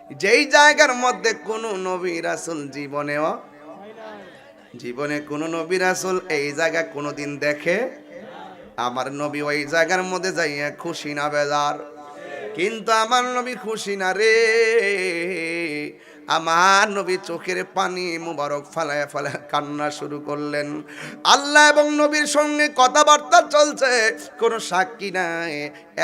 যেই জায়গার মধ্যে কোনো নবী রাসূল জীবনে কোনো নবী রাসূল এই জায়গা কোনোদিন দেখে, আমার নবী ওই জায়গার মধ্যে যাইয়া খুশি না বেজার? কিন্তু আমার নবী খুশি না রে। আমার নবী চোখের পানি মুবারক ফালায়া ফালায়া কান্না শুরু করলেন। আল্লাহ এবং নবীর সঙ্গে কথাবার্তা চলছে, কোনো সাক্ষী নাই,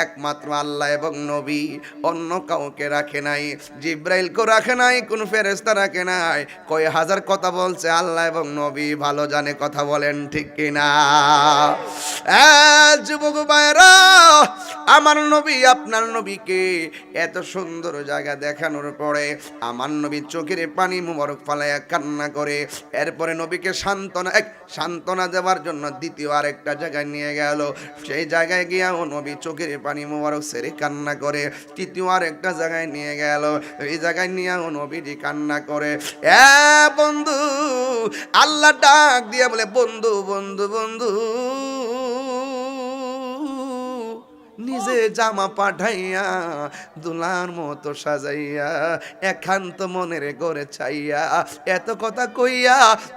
একমাত্র আল্লাহ এবং নবী, অন্য কাউকে রাখে নাই। জিব্রাইলকে রাখে নাই, কোন ফেরেশতা রাখে নাই। কয় হাজার কথা বলছে, আল্লাহ এবং নবী ভালো জানে। কথা বলেন ঠিক কিনা? যুবক ভাইরা, আমার নবী আপনার নবীকে এত সুন্দর জায়গা দেখানোর পরে আমার নবী চোখের পানি মুবারক ফালায়া কান্না করে। এরপরে নবীকে সান্ত্বনা দেওয়ার জন্য দ্বিতীয় আরেকটা জায়গায় নিয়ে গেল। সেই জায়গায় গিয়াও নবী চোখের পানি মুবারক ছেড়ে কান্না করে। তৃতীয় আরেকটা জায়গায় নিয়ে গেল, এই জায়গায় নিয়েও নবীজি কান্না করে। বন্ধু, আল্লাহ ডাক দিয়ে বলে, বন্ধু বন্ধু বন্ধু, নিজে জামা পাঠাইয়া দুলার মতো সাজাইয়া একান্ত মনের ঘরে চাইয়া এত কথা কইয়া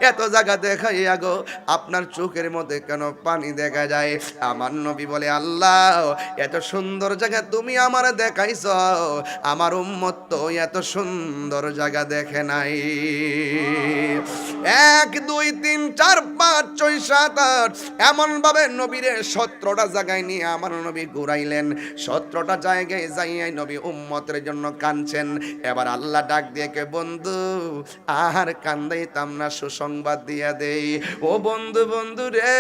এত জায়গা দেখাইয়া গো, আপনার চোখের মধ্যে কেন পানি দেখা যায়? আমার নবী বলে, আল্লাহ, এত সুন্দর জায়গা তুমি আমার দেখাইছ, আমার উম্মত তো এত সুন্দর জায়গা দেখে নাই। 1 2 3 4 5 6 7 8 এমন ভাবে নবীরে 17টা জায়গায় নিয়ে আমার নবী ঘুরাইলেন। 17টা জায়গায় যাইয়াই নবী উম্মতের জন্য কাঁদছেন। এবার আল্লাহ ডাক দিয়ে কে, বন্ধু আর কান্দাইতাম না, সুসংবাদ দিয়া দেই। ও বন্ধু বন্ধু রে,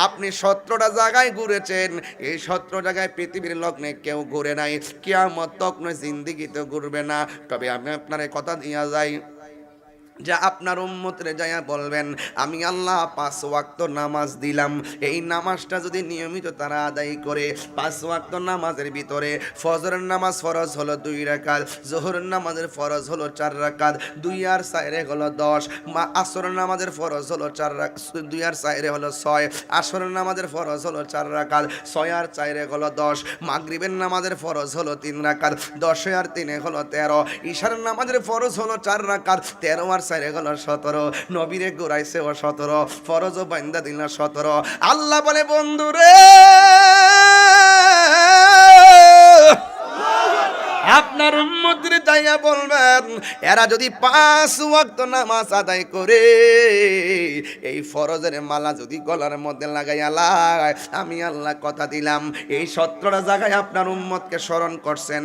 আপনি 17টা জায়গায় ঘুরেছেন, এই 17 জায়গায় পৃথিবীর লগ্নে কেউ ঘুরে নাই, কিয়ামত তক জিন্দেগিতে ঘুরবে না। তবে আমি আপনার কথা দিয়া যাই, যা আপনার উম্মতরে যায়া বলবেন, আমি আল্লাহ 5 ওয়াক্ত নামাজ দিলাম, এই নামাজটা যদি নিয়মিত তারা আদায় করে, 5 ওয়াক্ত নামাজের ভিতরে ফজরের নামাজ ফরজ হলো 2 রাকাত, যোহরের নামাজের ফরজ হলো 4 রাকাত, 2 আর 4 হলো 10, আসরের নামাজের ফরজ হলো 4 রাকাত, 2 আর 4 হলো 6, আসরের নামাজের ফরজ হলো 4 রাকাত, 6 আর 4 হলো 10, মাগরিবের নামাজের ফরজ হলো 3 রাকাত, 10 আর 3 হলো 13, ইশার নামাজের ফরজ হলো 4 রাকাত, 13 আর 4 হলো 17, নবীরে ঘুরাইছে ও 17, ফরজ ও বান্দা দিল 17। আল্লাহ বলে, বন্ধু রে, আপনার উম্মতরে যাইয়া বলবেন, এরা যদি 5 ওয়াক্ত নামাজ আদায় করে, এই ফরজের মালা যদি গলার মধ্যে লাগাইয়া লাগায়, আমি আল্লাহ কথা দিলাম, এই 17টা জায়গায় আপনার উম্মতকে স্মরণ করছেন,